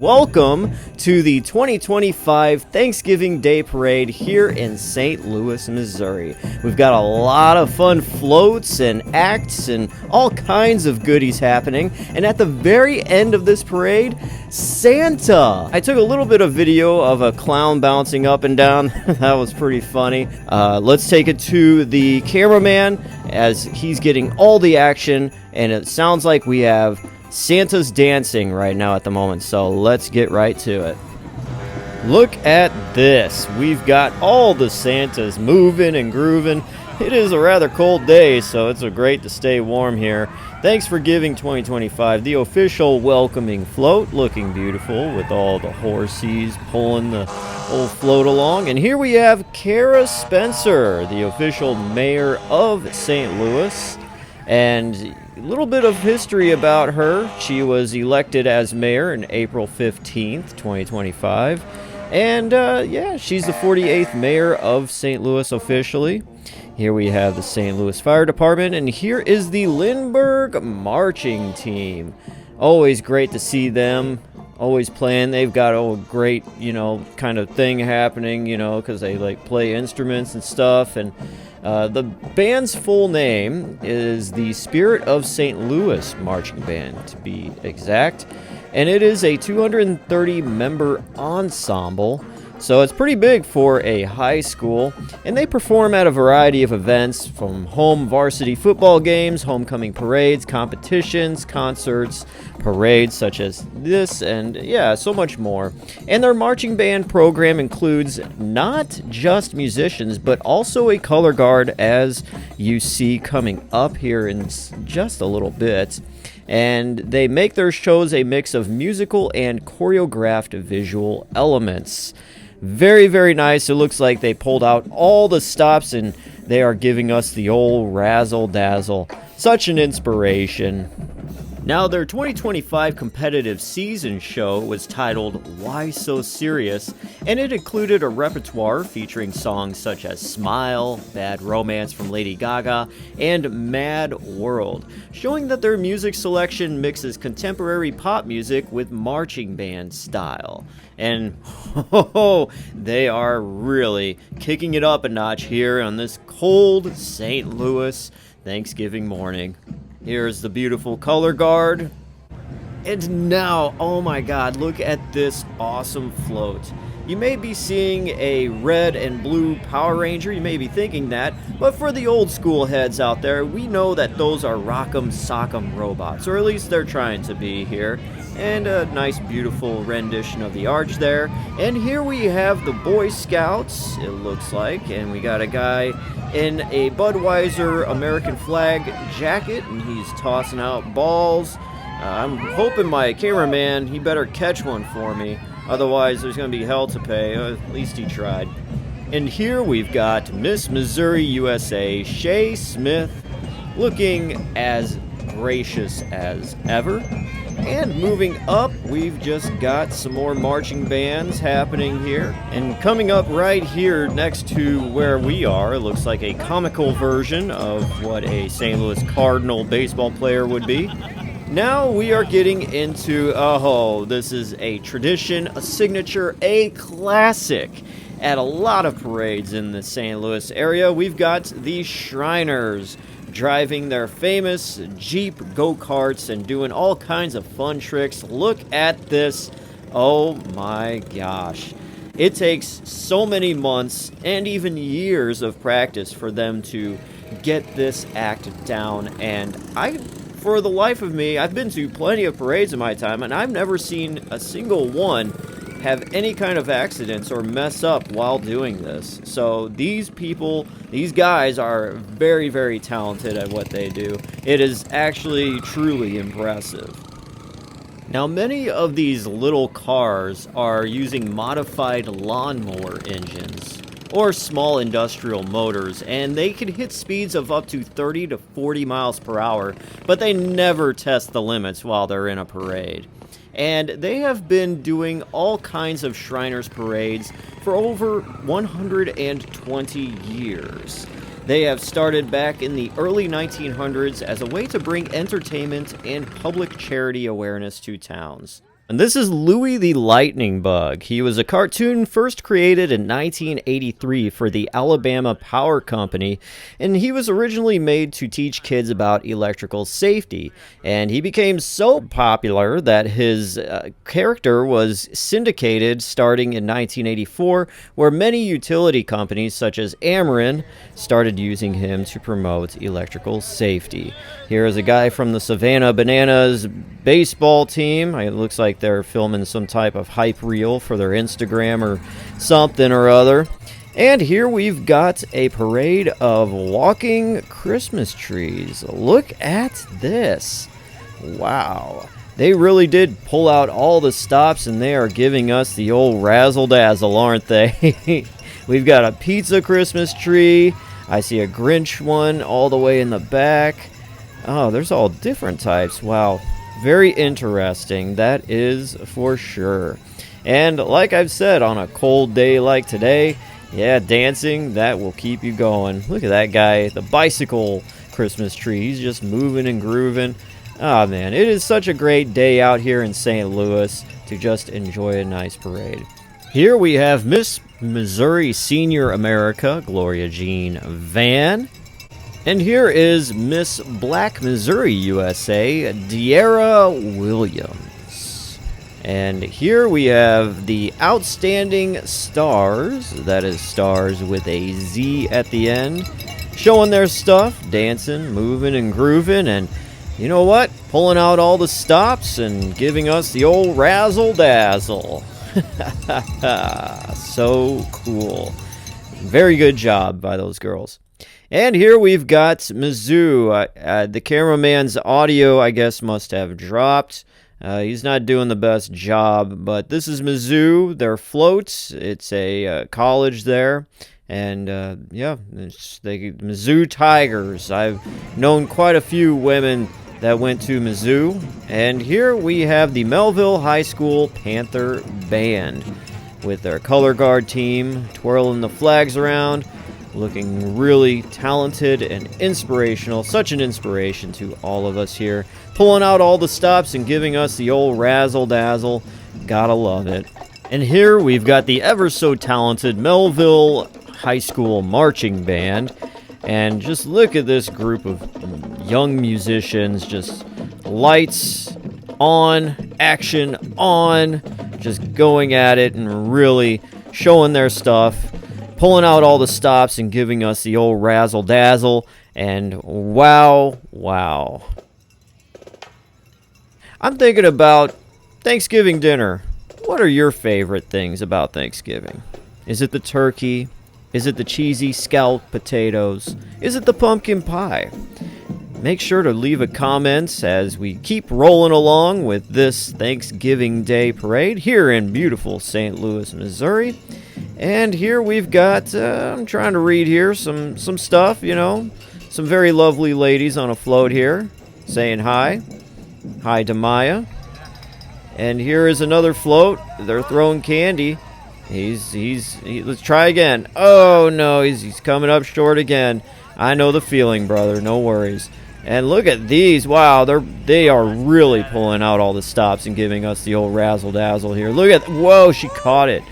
Welcome to the 2025 Thanksgiving Day Parade here in St. Louis, Missouri. We've got a lot of fun floats and acts and all kinds of goodies happening. And at the very end of this parade, Santa! I took a little bit of video of a clown bouncing up and down. That was pretty funny. Let's take it to the cameraman as he's getting all the action. And it sounds like we have Santa's dancing right now at the moment, so let's get right to it. Look at this. We've got all the Santas moving and grooving. It is a rather cold day, so it's great to stay warm here. Thanks for giving 2025 the official welcoming float, looking beautiful with all the horses pulling the old float along. And here we have Kara Spencer, the official mayor of St. Louis. And a little bit of history about her. She was elected as mayor on April 15th, 2025. And yeah, she's the 48th mayor of St. Louis officially. Here we have the St. Louis Fire Department, and here is the Lindbergh marching team. Always great to see them. Always playing. They've got a great, kind of thing happening, because they like play instruments and stuff. And the band's full name is the Spirit of St. Louis Marching Band, to be exact. And it is a 230-member ensemble. So it's pretty big for a high school, and they perform at a variety of events from home varsity football games, homecoming parades, competitions, concerts, parades such as this, and yeah, so much more. And their marching band program includes not just musicians, but also a color guard, as you see coming up here in just a little bit. And they make their shows a mix of musical and choreographed visual elements. Very, very nice. It looks like they pulled out all the stops and they are giving us the old razzle-dazzle. Such an inspiration. Now, their 2025 competitive season show was titled Why So Serious, and it included a repertoire featuring songs such as Smile, Bad Romance from Lady Gaga, and Mad World, showing that their music selection mixes contemporary pop music with marching band style. And they are really kicking it up a notch here on this cold St. Louis Thanksgiving morning. Here's the beautiful color guard. And now, oh my god, look at this awesome float. You may be seeing a red and blue Power Ranger, you may be thinking that, but for the old school heads out there, we know that those are Rock'em Sock'em robots, or at least they're trying to be here. And a nice beautiful rendition of the arch there. And here we have the Boy Scouts, it looks like, and we got a guy in a Budweiser American flag jacket, and he's tossing out balls. I'm hoping my cameraman, he better catch one for me, otherwise there's going to be hell to pay. At least he tried. And here we've got Miss Missouri USA, Shay Smith, looking as gracious as ever. And moving up, we've just got some more marching bands happening here. And coming up right here next to where we are, it looks like a comical version of what a St. Louis Cardinal baseball player would be. Now we are getting into, this is a tradition, a signature, a classic at a lot of parades in the St. Louis area. We've got the Shriners driving their famous Jeep go-karts and doing all kinds of fun tricks. Look at this. Oh my gosh. It takes so many months and even years of practice for them to get this act down. And for the life of me, I've been to plenty of parades in my time, and I've never seen a single one have any kind of accidents or mess up while doing this. So these guys are very, very talented at what they do. It is actually truly impressive. Now, many of these little cars are using modified lawnmower engines or small industrial motors, and they can hit speeds of up to 30 to 40 miles per hour, but they never test the limits while they're in a parade. And they have been doing all kinds of Shriners parades for over 120 years. They have started back in the early 1900s as a way to bring entertainment and public charity awareness to towns. And this is Louie the Lightning Bug. He was a cartoon first created in 1983 for the Alabama Power Company, and he was originally made to teach kids about electrical safety. And he became so popular that his character was syndicated starting in 1984, where many utility companies such as Ameren started using him to promote electrical safety. Here is a guy from the Savannah Bananas baseball team. It looks like they're filming some type of hype reel for their Instagram or something or other. And here we've got a parade of walking Christmas trees. Look at this. Wow. They really did pull out all the stops, and they are giving us the old razzle-dazzle, aren't they? We've got a pizza Christmas tree. I see a Grinch one all the way in the back. Oh, there's all different types. Wow. Very interesting. That is for sure. And like I've said, on a cold day like today, yeah, dancing, that will keep you going. Look at that guy, the bicycle Christmas tree. He's just moving and grooving. Ah, man, it is such a great day out here in St. Louis to just enjoy a nice parade. Here we have Miss Missouri Senior America, Gloria Jean Van. And here is Miss Black Missouri USA, De'Ara Williams. And here we have the Outstanding Stars, that is stars with a Z at the end, showing their stuff, dancing, moving, and grooving, and you know what? Pulling out all the stops and giving us the old razzle-dazzle. So cool. Very good job by those girls. And here we've got Mizzou. The cameraman's audio, I guess, must have dropped. He's not doing the best job, but this is Mizzou, their floats. It's a college there. And, yeah, it's the Mizzou Tigers. I've known quite a few women that went to Mizzou. And here we have the Melville High School Panther Band with their color guard team twirling the flags around, looking really talented and inspirational. Such an inspiration to all of us here. Pulling out all the stops and giving us the old razzle-dazzle. Gotta love it. And here we've got the ever so talented Melville High School Marching Band. And just look at this group of young musicians. Just lights on, action on, just going at it and really showing their stuff. Pulling out all the stops and giving us the old razzle-dazzle. And wow, wow. I'm thinking about Thanksgiving dinner. What are your favorite things about Thanksgiving? Is it the turkey? Is it the cheesy scalloped potatoes? Is it the pumpkin pie? Make sure to leave a comment as we keep rolling along with this Thanksgiving Day parade here in beautiful St. Louis, Missouri. And here we've got, I'm trying to read here, some stuff, you know. Some very lovely ladies on a float here saying hi. Hi to Maya. And here is another float. They're throwing candy. Let's try again. Oh, no, he's coming up short again. I know the feeling, brother. No worries. And look at these. Wow, they are really pulling out all the stops and giving us the old razzle-dazzle here. Look at, whoa, she caught it.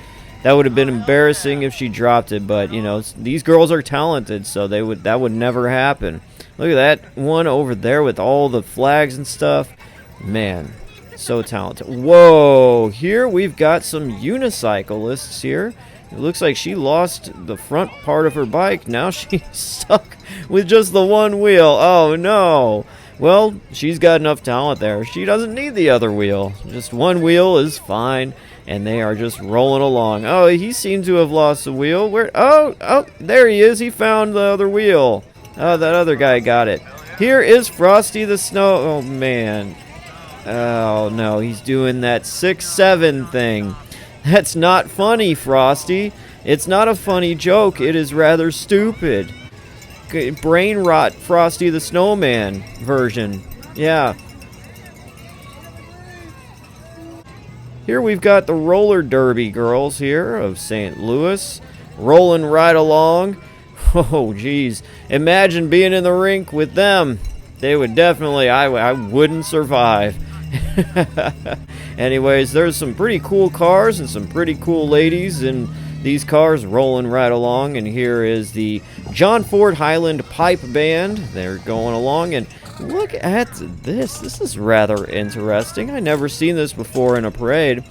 That would have been embarrassing if she dropped it, but, you know, these girls are talented, so that would never happen. Look at that one over there with all the flags and stuff. Man, so talented. Whoa, here we've got some unicyclists here. It looks like she lost the front part of her bike. Now she's stuck with just the one wheel. Oh, no. Well, she's got enough talent there. She doesn't need the other wheel. Just one wheel is fine. And they are just rolling along. Oh, he seems to have lost the wheel. Where? Oh, there he is. He found the other wheel. Oh, that other guy got it. Here is Frosty the Snow. Oh, man. Oh, no. He's doing that 6-7 thing. That's not funny, Frosty. It's not a funny joke. It is rather stupid. Brain rot Frosty the Snowman version. Yeah. Here we've got the roller derby girls here of St. Louis, rolling right along. Oh, geez. Imagine being in the rink with them. They would definitely, I wouldn't survive. Anyways, there's some pretty cool cars and some pretty cool ladies in these cars rolling right along. And here is the John Ford Highland Pipe Band. They're going along, and look at this. This is rather interesting. I never seen this before in a parade,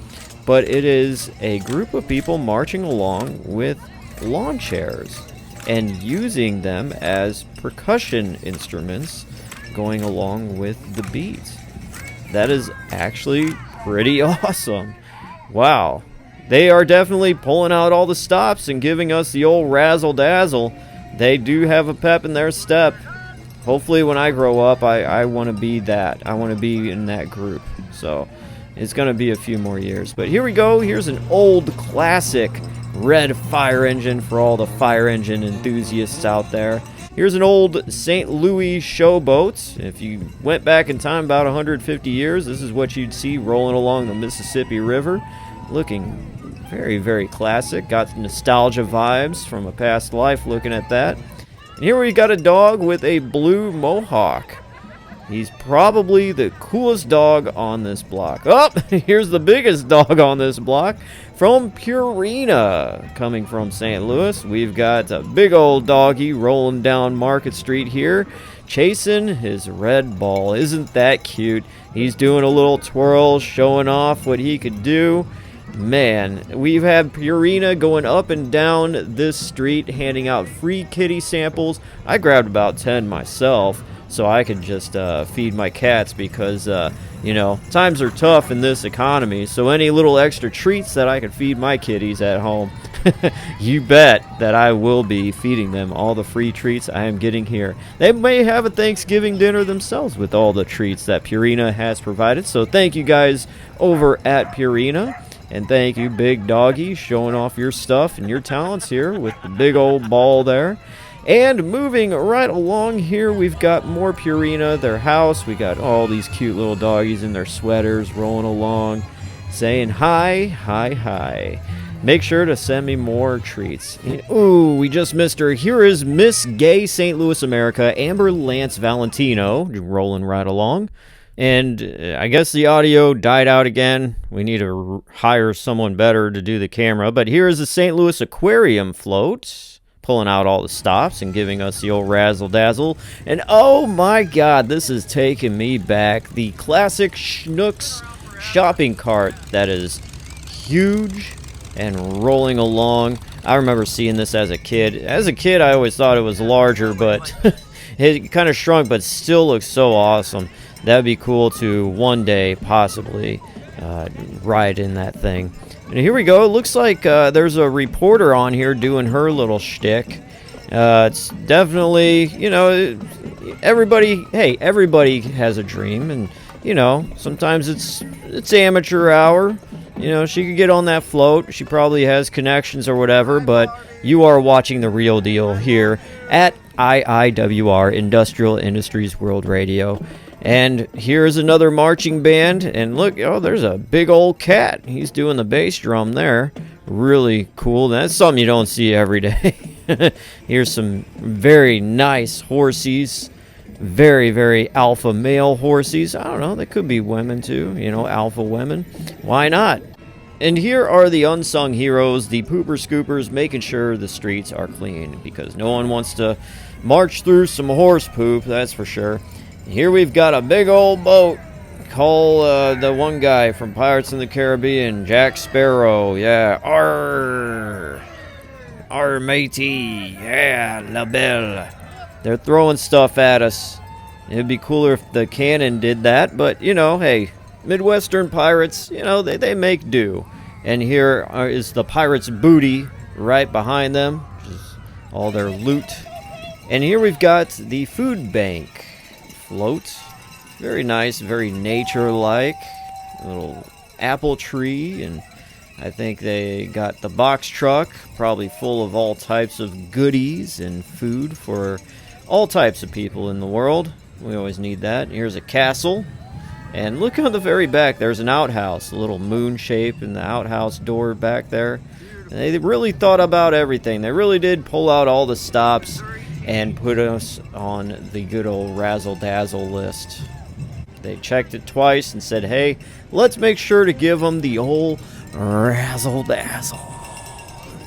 but it is a group of people marching along with lawn chairs and using them as percussion instruments going along with the beat. That is actually pretty awesome. Wow. They are definitely pulling out all the stops and giving us the old razzle-dazzle. They do have a pep in their step. Hopefully when I grow up, I want to be that. I want to be in that group. So it's going to be a few more years. But here we go. Here's an old classic red fire engine for all the fire engine enthusiasts out there. Here's an old St. Louis showboat. If you went back in time about 150 years, this is what you'd see rolling along the Mississippi River. Looking very, very classic. Got nostalgia vibes from a past life looking at that. And here we got a dog with a blue mohawk. He's probably the coolest dog on this block. Oh, here's the biggest dog on this block from Purina, coming from St. Louis. We've got a big old doggy rolling down Market Street here, chasing his red ball. Isn't that cute? He's doing a little twirl, showing off what he could do. Man, we've had Purina going up and down this street, handing out free kitty samples. I grabbed about 10 myself, so I could just feed my cats because, you know, times are tough in this economy. So any little extra treats that I could feed my kitties at home, you bet that I will be feeding them all the free treats I am getting here. They may have a Thanksgiving dinner themselves with all the treats that Purina has provided. So thank you guys over at Purina. And thank you, Big Doggy, showing off your stuff and your talents here with the big old ball there. And moving right along here, we've got more Purina, their house. We got all these cute little doggies in their sweaters rolling along, saying hi, hi, hi. Make sure to send me more treats. Ooh, we just missed her. Here is Miss Gay St. Louis America, Amber Lance Valentino, rolling right along. And I guess the audio died out again. We need to hire someone better to do the camera. But here is the St. Louis Aquarium float, pulling out all the stops and giving us the old razzle-dazzle. And oh my god, this is taking me back. The classic Schnucks shopping cart that is huge and rolling along. I remember seeing this as a kid. As a kid, I always thought it was larger, but it kind of shrunk, but still looks so awesome. That'd be cool to one day possibly ride in that thing. And here we go. It looks like there's a reporter on here doing her little shtick. It's definitely, you know, everybody has a dream, and you know, sometimes it's amateur hour. You know, she could get on that float. She probably has connections or whatever, but you are watching the real deal here at IIWR, Industrial Industries World Radio. And here's another marching band, and look, oh, there's a big old cat. He's doing the bass drum there. Really cool. That's something you don't see every day. Here's some very nice horsies. Very, very alpha male horsies. I don't know, they could be women too, you know, alpha women. Why not? And here are the unsung heroes, the pooper scoopers, making sure the streets are clean, because no one wants to march through some horse poop, that's for sure. Here we've got a big old boat. Call the one guy from Pirates in the Caribbean, Jack Sparrow. Yeah, arr matey, yeah, la belle. They're throwing stuff at us. It'd be cooler if the cannon did that, but, you know, hey, Midwestern pirates, you know, they make do. And here is the pirates' booty right behind them, which is all their loot. And here we've got the food bank float. Very nice, very nature-like. A little apple tree, and I think they got the box truck, probably full of all types of goodies and food for all types of people in the world. We always need that. Here's a castle. And look on the very back, there's an outhouse, a little moon shape in the outhouse door back there. And they really thought about everything. They really did pull out all the stops and put us on the good old razzle-dazzle list. They checked it twice and said, hey, let's make sure to give them the old razzle-dazzle.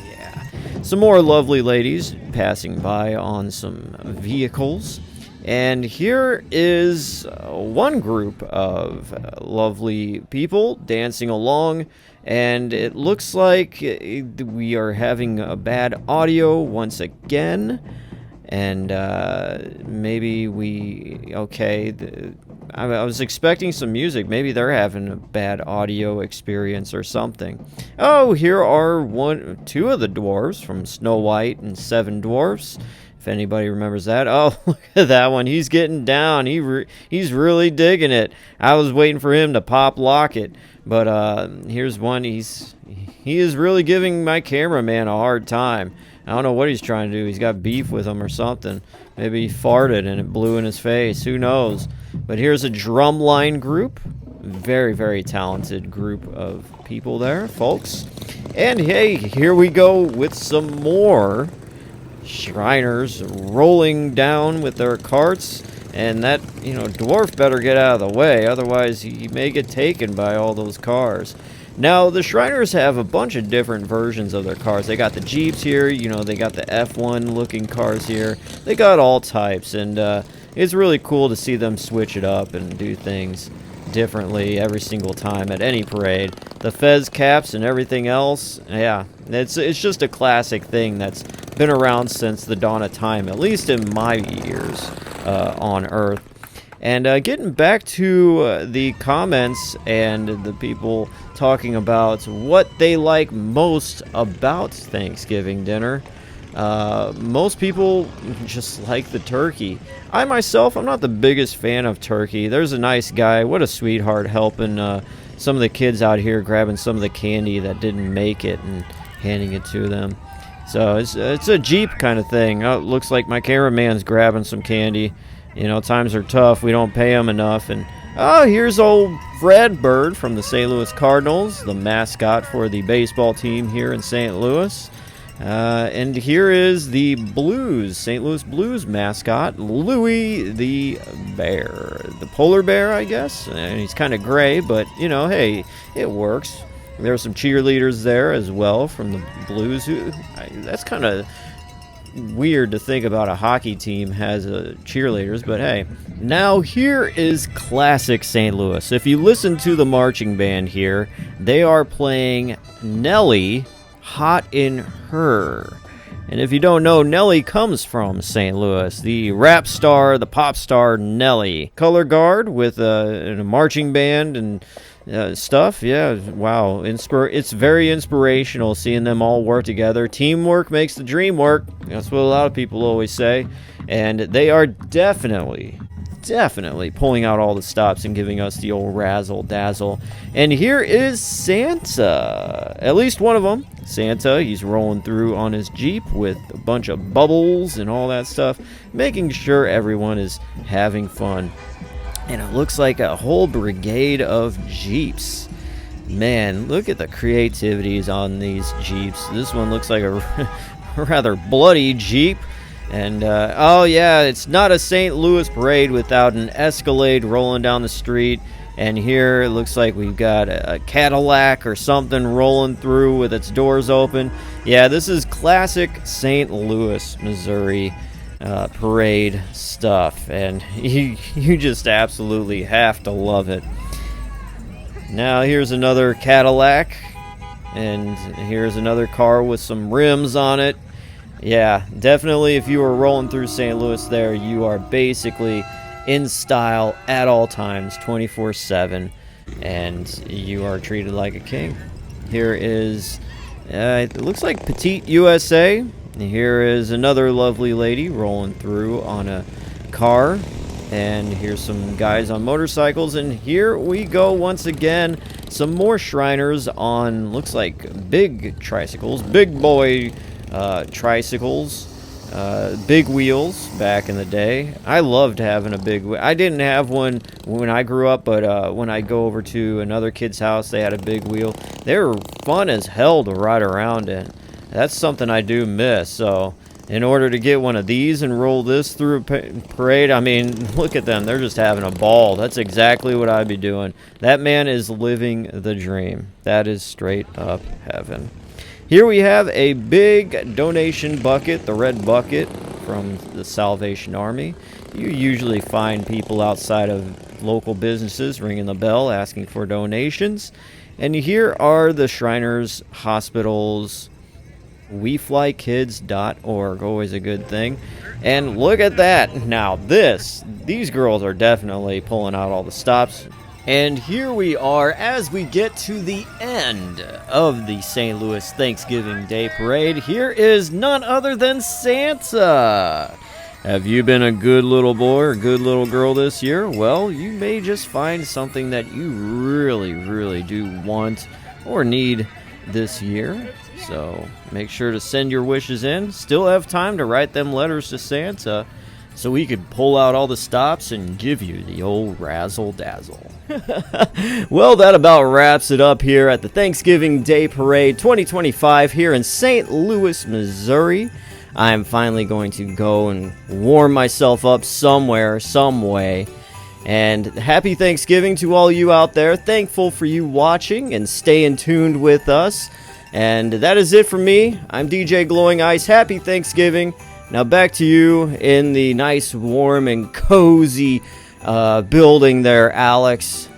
Yeah. Some more lovely ladies passing by on some vehicles. And here is one group of lovely people dancing along, and it looks like we are having a bad audio once again. And maybe I was expecting some music. Maybe they're having a bad audio experience or something. Oh, here are two of the dwarves from Snow White and Seven Dwarfs. If anybody remembers that. Oh, look at that one. He's getting down. He's really digging it. I was waiting for him to pop lock it. But here's one. He is really giving my cameraman a hard time. I don't know what he's trying to do. He's got beef with him or something. Maybe he farted and it blew in his face. Who knows? But here's a drumline group. Very, very talented group of people there, folks. And hey, here we go with some more Shriners rolling down with their carts, and that, dwarf better get out of the way, otherwise he may get taken by all those cars. Now, the Shriners have a bunch of different versions of their cars. They got the Jeeps here, they got the F1 looking cars here. They got all types, and it's really cool to see them switch it up and do things differently every single time at any parade. The Fez caps and everything else, yeah, it's just a classic thing that's been around since the dawn of time, at least in my years on Earth. And getting back to the comments and the people talking about what they like most about Thanksgiving dinner, most people just like the turkey. I myself, I'm not the biggest fan of turkey. There's a nice guy, what a sweetheart, helping some of the kids out here, grabbing some of the candy that didn't make it and handing it to them. So it's a Jeep kind of thing. Oh, it looks like my cameraman's grabbing some candy. Times are tough. We don't pay him enough. And oh, here's old Fred Bird from the St. Louis Cardinals, the mascot for the baseball team here in St. Louis. And here is the St. Louis Blues mascot, Louie the Bear. The polar bear, I guess. And he's kind of gray, but, hey, it works. There are some cheerleaders there as well from the Blues. That's kind of weird to think about a hockey team has cheerleaders, but hey. Now here is classic St. Louis. If you listen to the marching band here, they are playing Nelly, Hot in Her. And if you don't know, Nelly comes from St. Louis. The rap star, the pop star Nelly. Color guard with a marching band and stuff. Yeah, wow. It's very inspirational seeing them all work together. Teamwork makes the dream work. That's what a lot of people always say. And they are definitely pulling out all the stops and giving us the old razzle dazzle. And here is Santa. At least one of them. Santa, he's rolling through on his Jeep with a bunch of bubbles and all that stuff, making sure everyone is having fun. And it looks like a whole brigade of Jeeps. Man, look at the creativities on these Jeeps. This one looks like a rather bloody Jeep. And, oh yeah, it's not a St. Louis parade without an Escalade rolling down the street. And here it looks like we've got a Cadillac or something rolling through with its doors open. Yeah, this is classic St. Louis, Missouri parade stuff. And you just absolutely have to love it. Now here's another Cadillac. And here's another car with some rims on it. Yeah, definitely if you were rolling through St. Louis there, you are basically in style at all times, 24/7, and you are treated like a king. Here is, it looks like Petite USA. Here is another lovely lady rolling through on a car, and here's some guys on motorcycles, and here we go once again. Some more Shriners on, looks like big tricycles, big boy tricycles, big wheels back in the day. I loved having a big wheel. I didn't have one when I grew up, but when I go over to another kid's house, they had a big wheel. They were fun as hell to ride around in. That's something I do miss. So in order to get one of these and roll this through a parade. I mean, look at them. They're just having a ball. That's exactly what I'd be doing. That man is living the dream. That is straight up heaven. Here we have a big donation bucket, the red bucket from the Salvation Army. You usually find people outside of local businesses ringing the bell asking for donations. And here are the Shriners Hospital's WeFlyKids.org, always a good thing. And look at that. Now these girls are definitely pulling out all the stops. And here we are as we get to the end of the St. Louis Thanksgiving Day Parade. Here is none other than Santa. Have you been a good little boy or good little girl this year? Well, you may just find something that you really, really do want or need this year. So make sure to send your wishes in. Still have time to write them letters to Santa so he could pull out all the stops and give you the old razzle-dazzle. Well, that about wraps it up here at the Thanksgiving Day Parade 2025 here in St. Louis, Missouri. I'm finally going to go and warm myself up somewhere, some way. And happy Thanksgiving to all you out there. Thankful for you watching and staying tuned with us. And that is it for me. I'm DJ Glowing Ice. Happy Thanksgiving. Now back to you in the nice, warm, and cozy building there, Alex.